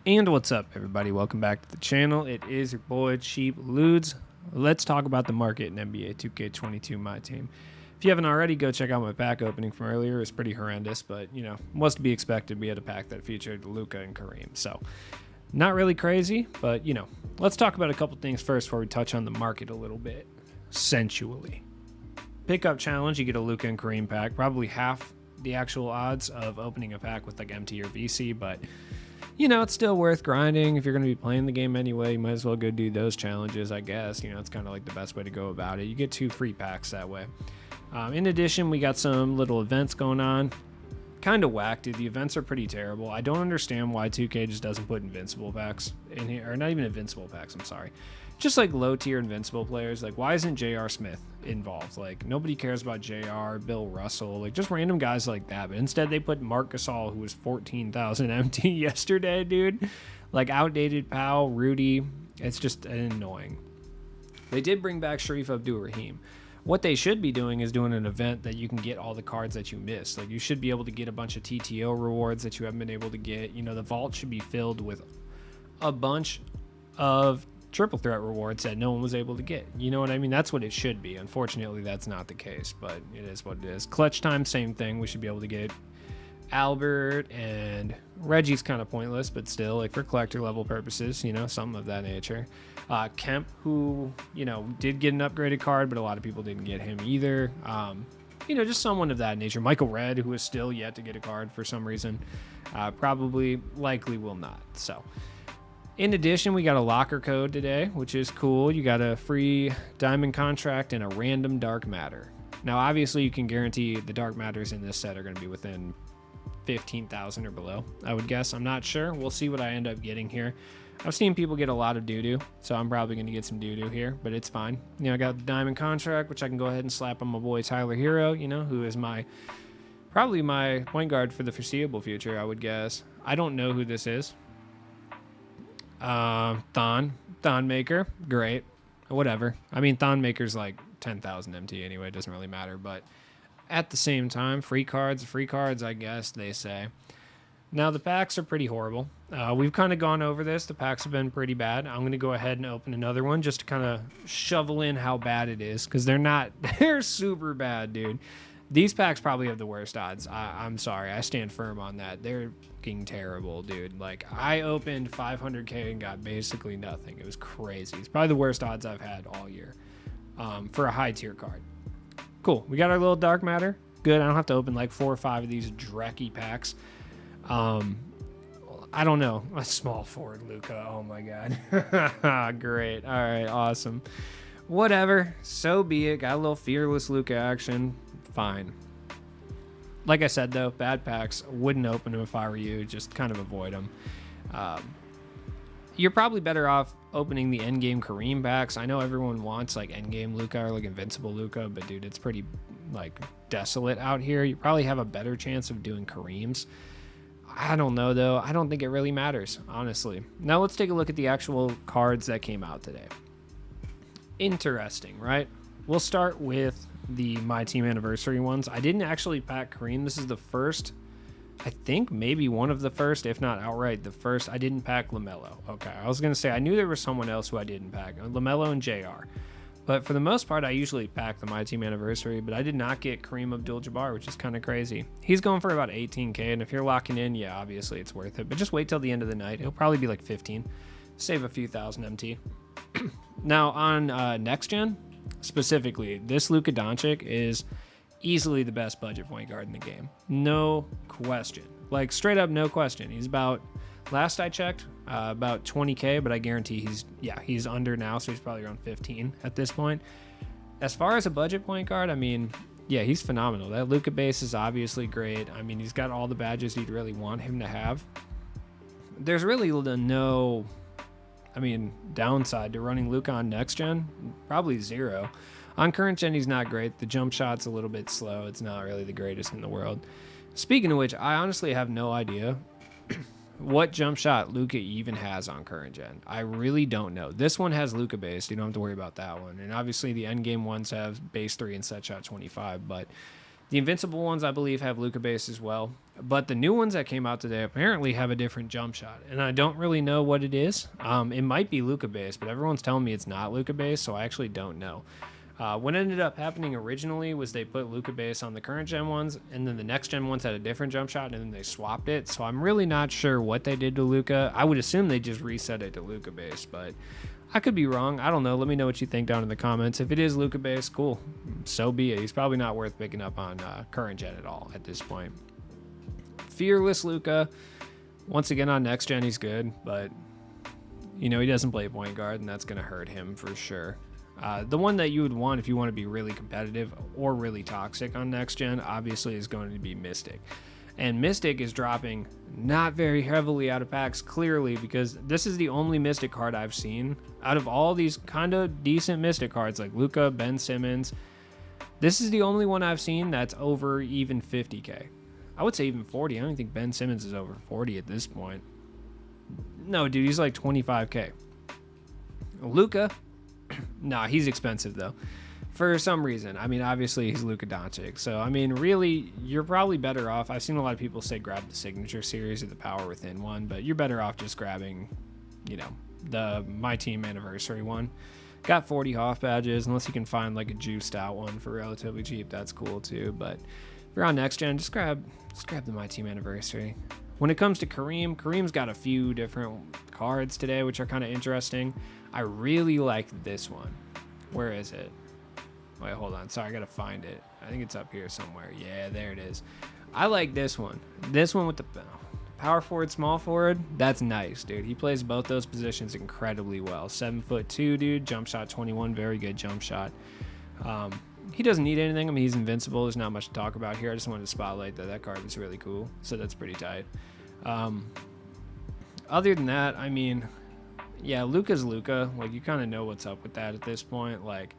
And what's up, everybody? Welcome back to the channel. It is your boy Cheap Ludes. Let's talk about the market in NBA 2K22 My Team. If you haven't already, go check out my pack opening from earlier. It was pretty horrendous, but was to be expected. We had a pack that featured Luka and Kareem, so not really crazy, but let's talk about a couple things first before we touch on the market a little bit sensually. Pickup challenge: you get a Luka and Kareem pack, probably half the actual odds of opening a pack with like MT or VC, but it's still worth grinding. If you're going to be playing the game anyway, you might as well go do those challenges, I guess. It's kind of like the best way to go about it. You get 2 free packs that way. In addition, we got some little events going on. Kind of whack, dude. The events are pretty terrible. I don't understand why 2K just doesn't put invincible packs in here. Or not even invincible packs, I'm sorry. Just like low tier invincible players. Like, why isn't J.R. Smith involved? Like, nobody cares about J.R., Bill Russell, like just random guys like that. But instead they put Marc Gasol, who was 14,000 MT yesterday, dude. Like outdated pal, Rudy. It's just annoying. They did bring back Sharif Abdul-Rahim. What they should be doing is doing an event that you can get all the cards that you missed. Like, you should be able to get a bunch of TTO rewards that you haven't been able to get. The vault should be filled with a bunch of triple threat rewards that no one was able to get. You know what I mean? That's what it should be. Unfortunately, that's not the case, but it is what it is. Clutch time, same thing. We should be able to get Albert, and Reggie's kind of pointless, but still, like, for collector level purposes, something of that nature. Kemp, who, did get an upgraded card, but a lot of people didn't get him either. Just someone of that nature. Michael Redd, who is still yet to get a card for some reason, likely will not. So, in addition, we got a locker code today, which is cool. You got a free diamond contract and a random dark matter. Now, obviously, you can guarantee the dark matters in this set are going to be within 15,000 or below, I would guess. I'm not sure. We'll see what I end up getting here. I've seen people get a lot of doo-doo, so I'm probably going to get some doo-doo here, but it's fine. I got the diamond contract, which I can go ahead and slap on my boy Tyler Hero, who is probably my point guard for the foreseeable future, I would guess. I don't know who this is. Thon Maker, great, whatever. I mean, Thon Maker's like 10,000 MT anyway, it doesn't really matter, but at the same time, free cards, I guess they say. Now, the packs are pretty horrible. We've kind of gone over this. The packs have been pretty bad. I'm going to go ahead and open another one just to kind of shovel in how bad it is, because they're super bad, dude. These packs probably have the worst odds. I'm sorry. I stand firm on that. They're fucking terrible, dude. Like, I opened 500K and got basically nothing. It was crazy. It's probably the worst odds I've had all year for a high tier card. Cool. We got our little dark matter. Good. I don't have to open like 4 or 5 of these drecky packs. I don't know. A small forward Luka. Oh my god. Great. All right. Awesome. Whatever. So be it. Got a little fearless Luka action. Fine. Like I said, though, bad packs. Wouldn't open them if I were you. Just kind of avoid them. You're probably better off opening the endgame Kareem packs. I know everyone wants like endgame Luka or like invincible Luka, but dude, it's pretty like desolate out here. You probably have a better chance of doing Kareems. I don't know, though. I don't think it really matters, honestly. Now let's take a look at the actual cards that came out today. Interesting, right? We'll start with the My Team Anniversary ones. I didn't actually pack Kareem. This is the first, I think maybe one of the first, if not outright the first. I didn't pack LaMelo. Okay, I was going to say I knew there was someone else who I didn't pack. LaMelo and JR. But for the most part, I usually pack the My Team Anniversary, but I did not get Kareem Abdul-Jabbar, which is kind of crazy. He's going for about 18K, and if you're locking in, yeah, obviously it's worth it. But just wait till the end of the night. It'll probably be like 15. Save a few thousand MT. Now, on Next Gen, specifically, this Luka Doncic is easily the best budget point guard in the game. No question. Like, straight up, no question. He's about, last I checked, about 20K, but I guarantee he's under now, so he's probably around 15 at this point. As far as a budget point guard, I mean, yeah, he's phenomenal. That Luka base is obviously great. I mean, he's got all the badges you'd really want him to have. There's really no, downside to running Luka on Next Gen. Probably zero. On current gen, he's not great. The jump shot's a little bit slow. It's not really the greatest in the world. Speaking of which, I honestly have no idea what jump shot Luka even has on current gen. I really don't know. This one has Luka based. You don't have to worry about that one. And obviously the endgame ones have base 3 and set shot 25, but The Invincible ones, I believe, have Luka base as well. But the new ones that came out today apparently have a different jump shot. And I don't really know what it is. It might be Luka base, but everyone's telling me it's not Luka base, so I actually don't know. What ended up happening originally was they put Luka base on the current gen ones, and then the next gen ones had a different jump shot, and then they swapped it. So I'm really not sure what they did to Luka. I would assume they just reset it to Luka base, but I could be wrong. I don't know. Let me know what you think down in the comments. If it is Luka base, cool. So be it. He's probably not worth picking up on current gen at all at this point. Fearless Luka. Once again, on next gen, he's good, but he doesn't play point guard, and that's going to hurt him for sure. The one that you would want if you want to be really competitive or really toxic on next gen, obviously, is going to be Mystic. And Mystic is dropping not very heavily out of packs, clearly, because this is the only Mystic card I've seen. Out of all these kind of decent Mystic cards like Luka, Ben Simmons, this is the only one I've seen that's over even 50k. I would say even 40. I don't think Ben Simmons is over 40 at this point. No, dude, he's like 25k. Luka, nah, he's expensive though. For some reason. I mean, obviously he's Luka Doncic. So, I mean, really, you're probably better off. I've seen a lot of people say grab the Signature Series or the Power Within one, but you're better off just grabbing, the My Team Anniversary one. Got 40 Hoff badges, unless you can find like a juiced out one for relatively cheap. That's cool too. But if you're on next gen, just grab the My Team Anniversary. When it comes to Kareem's got a few different cards today, which are kind of interesting. I really like this one. Where is it? Wait, hold on. Sorry, I gotta find it. I think it's up here somewhere. Yeah, there it is. I like this one. This one with the power forward, small forward. That's nice, dude. He plays both those positions incredibly well. 7'2", dude. Jump shot 21. Very good jump shot. He doesn't need anything. I mean, he's invincible. There's not much to talk about here. I just wanted to spotlight that card is really cool. So that's pretty tight. Other than that, I mean, yeah, Luka's Luka. Like, you kind of know what's up with that at this point. Like,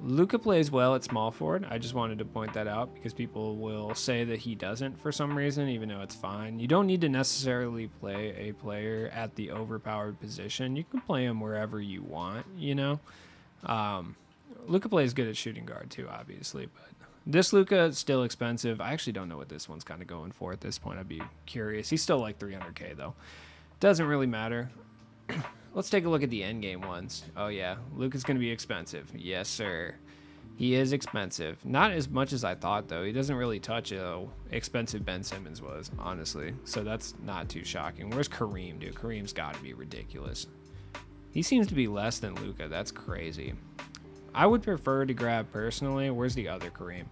Luka plays well at small forward. I just wanted to point that out because people will say that he doesn't for some reason, even though it's fine. You don't need to necessarily play a player at the overpowered position. You can play him wherever you want, Luka plays good at shooting guard too, obviously, but this Luka is still expensive. I actually don't know what this one's kind of going for at this point. I'd be curious. He's still like 300k though. Doesn't really matter. Let's take a look at the endgame ones. Oh yeah, Luka's going to be expensive. Yes, sir. He is expensive. Not as much as I thought, though. He doesn't really touch how expensive Ben Simmons was, honestly. So that's not too shocking. Where's Kareem, dude? Kareem's got to be ridiculous. He seems to be less than Luka. That's crazy. I would prefer to grab, personally, where's the other Kareem?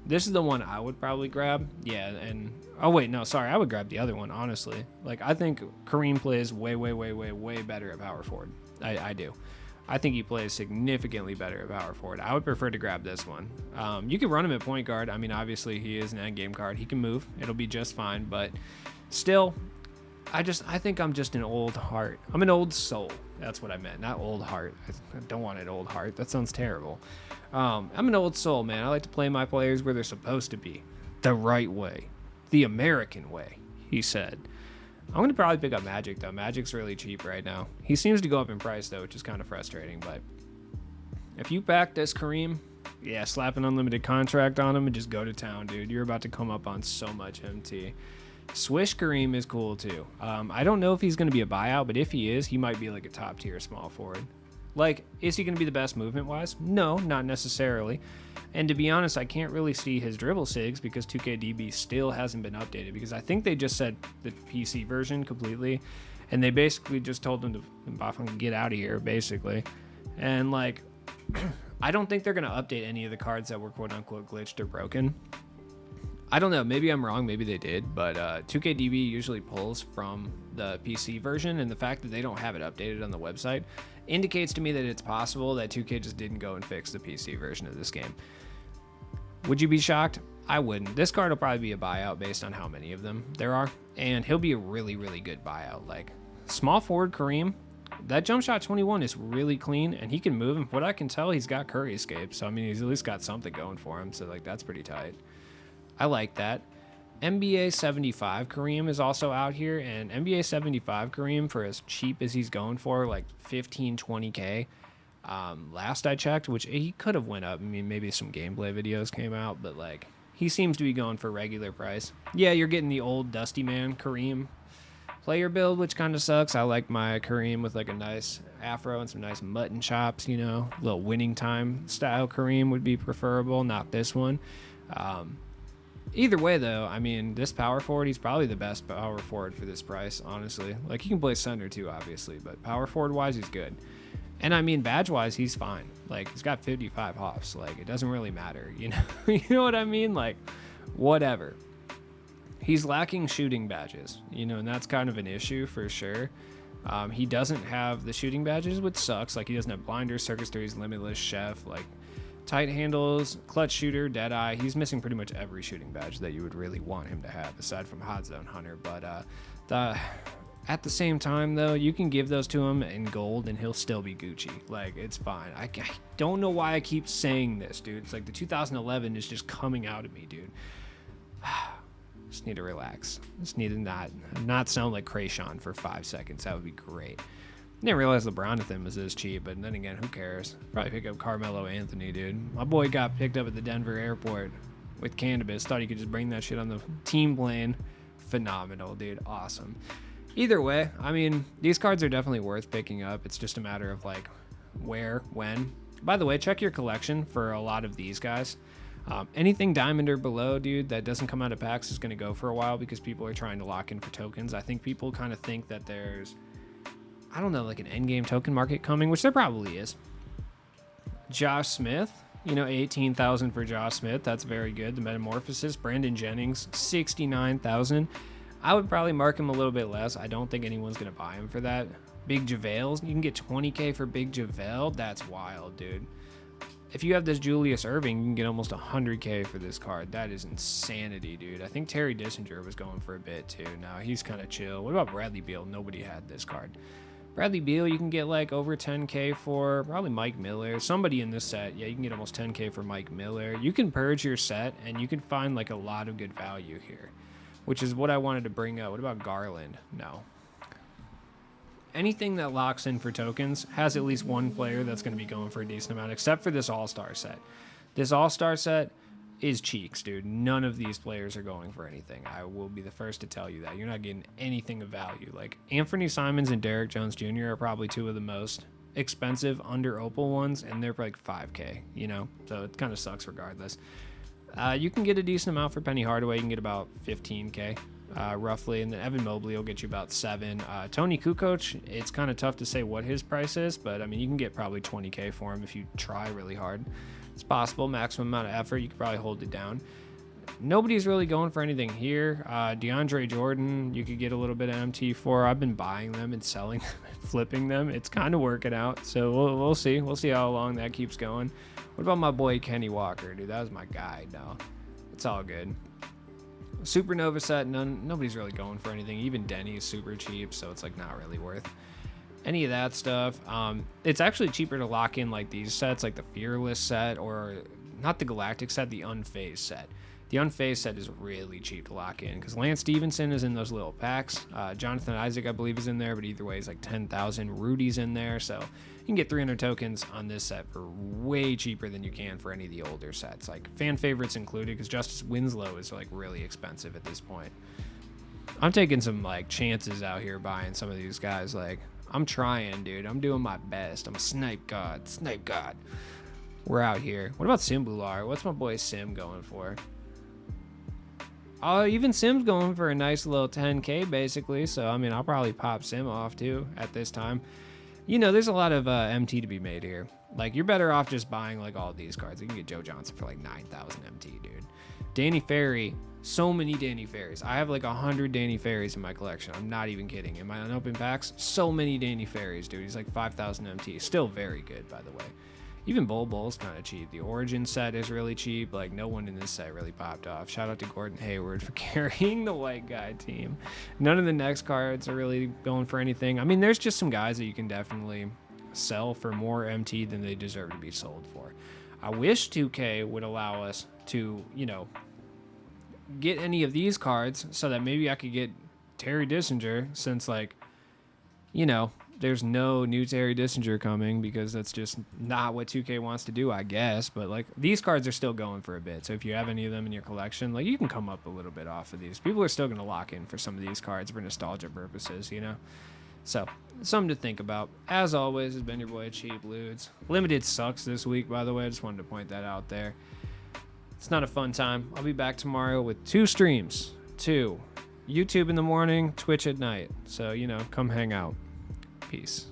This is the one I would probably grab. Yeah, and... oh, wait, no, sorry. I would grab the other one, honestly. Like, I think Kareem plays way better at power forward. I do. I think he plays significantly better at power forward. I would prefer to grab this one. You can run him at point guard. I mean, obviously, he is an endgame card. He can move. It'll be just fine. But still, I think I'm just an old heart. I'm an old soul. That's what I meant. Not old heart. I don't want an old heart. That sounds terrible. I'm an old soul, man. I like to play my players where they're supposed to be. The right way. The American way, he said. I'm going to probably pick up Magic, though. Magic's really cheap right now. He seems to go up in price, though, which is kind of frustrating. But if you back this Kareem, yeah, slap an unlimited contract on him and just go to town, dude. You're about to come up on so much MT. Swish Kareem is cool, too. I don't know if he's going to be a buyout, but if he is, he might be like a top-tier small forward. Like, is he going to be the best movement-wise? No, not necessarily. And to be honest, I can't really see his dribble sigs because 2KDB still hasn't been updated, because I think they just said the PC version completely, and they basically just told him to get out of here, basically. And, like, I don't think they're going to update any of the cards that were quote-unquote glitched or broken. I don't know. Maybe I'm wrong. Maybe they did. But 2KDB usually pulls from the PC version, and the fact that they don't have it updated on the website indicates to me that it's possible that 2K just didn't go and fix the PC version of this game. Would you be shocked? I wouldn't. This card will probably be a buyout based on how many of them there are, and he'll be a really good buyout. Like, small forward Kareem, that jump shot 21 is really clean, and he can move. And from what I can tell, he's got Curry escape, so I mean, he's at least got something going for him. So like, that's pretty tight. I like that. NBA 75 Kareem is also out here, and NBA 75 Kareem, for as cheap as he's going for, like 15, 20K, last I checked, which he could have went up. I mean, maybe some gameplay videos came out, but like, he seems to be going for regular price. Yeah, you're getting the old Dusty Man Kareem player build, which kind of sucks. I like my Kareem with like a nice afro and some nice mutton chops, you know, a little winning time style Kareem would be preferable, not this one. Either way, though, I mean, this power forward, he's probably the best power forward for this price, honestly. Like, he can play center too, obviously, but power forward wise, he's good. And I mean, badge wise, he's fine. Like, he's got 55 hops. Like, it doesn't really matter, you know? You know what I mean? Like, whatever. He's lacking shooting badges, you know, and that's kind of an issue for sure. He doesn't have the shooting badges, which sucks. Like, he doesn't have blinders, circus 3s, limitless, chef, like tight handles, clutch shooter, deadeye. He's missing pretty much every shooting badge that you would really want him to have, aside from hot zone hunter. But at the same time, though, you can give those to him in gold and he'll still be Gucci. Like, it's fine. I don't know why I keep saying this, dude. It's like the 2011 is just coming out of me, dude. Just need to relax. Just need to not sound like Krayshawn for 5 seconds. That would be great. I didn't realize LeBron was this cheap, but then again, who cares? Probably pick up Carmelo Anthony, dude. My boy got picked up at the Denver airport with cannabis. Thought he could just bring that shit on the team plane. Phenomenal, dude. Awesome. Either way, I mean, these cards are definitely worth picking up. It's just a matter of like where, when. By the way, check your collection for a lot of these guys. Anything diamond or below, dude, that doesn't come out of packs is going to go for a while because people are trying to lock in for tokens. I think people kind of think that there's, I don't know, like an endgame token market coming, which there probably is. Josh Smith, you know, 18,000 for Josh Smith. That's very good. The Metamorphosis, Brandon Jennings, 69,000. I would probably mark him a little bit less. I don't think anyone's going to buy him for that. Big JaVale, you can get 20K for Big JaVale. That's wild, dude. If you have this Julius Erving, you can get almost 100K for this card. That is insanity, dude. I think Terry Dissinger was going for a bit, too. Now, he's kind of chill. What about Bradley Beal? Nobody had this card. Bradley Beal, you can get like over 10K for. Probably Mike Miller. Somebody in this set, yeah, you can get almost 10K for Mike Miller. You can purge your set, and you can find like a lot of good value here, which is what I wanted to bring up. What about Garland? No. Anything that locks in for tokens has at least one player that's going to be going for a decent amount, except for this All-Star set. This All-Star set is cheeks, dude. None of these players are going for anything. I will be the first to tell you that. You're not getting anything of value. Like, Anthony Simons and Derrick Jones Jr. are probably two of the most expensive under Opal ones, and they're like 5K, you know? So it kind of sucks regardless. You can get a decent amount for Penny Hardaway. You can get about 15K. Roughly, and then Evan Mobley will get you about 7. Tony Kukoc, it's kind of tough to say what his price is, but I mean, you can get probably 20K for him if you try really hard. It's possible. Maximum amount of effort, you could probably hold it down. Nobody's really going for anything here. DeAndre Jordan, you could get a little bit of MT for. I've been buying them and selling them and flipping them. It's kind of working out, so we'll see. We'll see how long that keeps going. What about my boy Kenny Walker, dude? That was my guy. No, it's all good. Supernova set, nobody's really going for anything. Even Denny is super cheap, so it's like not really worth any of that stuff. It's actually cheaper to lock in like these sets, like the Fearless set, or not the Galactic set, the Unfazed set. The Unfazed set is really cheap to lock in because Lance Stevenson is in those little packs. Jonathan Isaac, I believe, is in there, but either way, he's like 10,000. Rudy's in there, so you can get 300 tokens on this set for way cheaper than you can for any of the older sets. Like fan favorites included, because Justice Winslow is like really expensive at this point. I'm taking some like chances out here buying some of these guys. Like, I'm trying, dude. I'm doing my best. I'm a snipe god. Snipe god. We're out here. What about Simbular? What's my boy Sim going for? Even Sim's going for a nice little 10K basically, so I mean, I'll probably pop Sim off too at this time. You know, there's a lot of MT to be made here. Like, you're better off just buying like all these cards. You can get Joe Johnson for like 9,000 MT, dude. Danny Ferry, so many Danny Ferries. I have like 100 Danny Ferries in my collection. I'm not even kidding. In my unopened packs, so many Danny Ferries, dude. He's like 5,000 MT. Still very good, by the way. Even Bull's kind of cheap. The Origin set is really cheap. Like, no one in this set really popped off. Shout out to Gordon Hayward for carrying the white guy team. None of the next cards are really going for anything. I mean, there's just some guys that you can definitely sell for more MT than they deserve to be sold for. I wish 2K would allow us to, you know, get any of these cards so that maybe I could get Terry Dissinger, since, like, you know, there's no new Terry Dissinger coming because that's just not what 2K wants to do, I guess. But like these cards are still going for a bit. So if you have any of them in your collection, like you can come up a little bit off of these. People are still going to lock in for some of these cards for nostalgia purposes, you know? So something to think about. As always, has been your boy Cheap Ludes. Limited sucks this week, by the way. I just wanted to point that out there. It's not a fun time. I'll be back tomorrow with 2 streams. 2. YouTube in the morning, Twitch at night. So, you know, come hang out. Peace.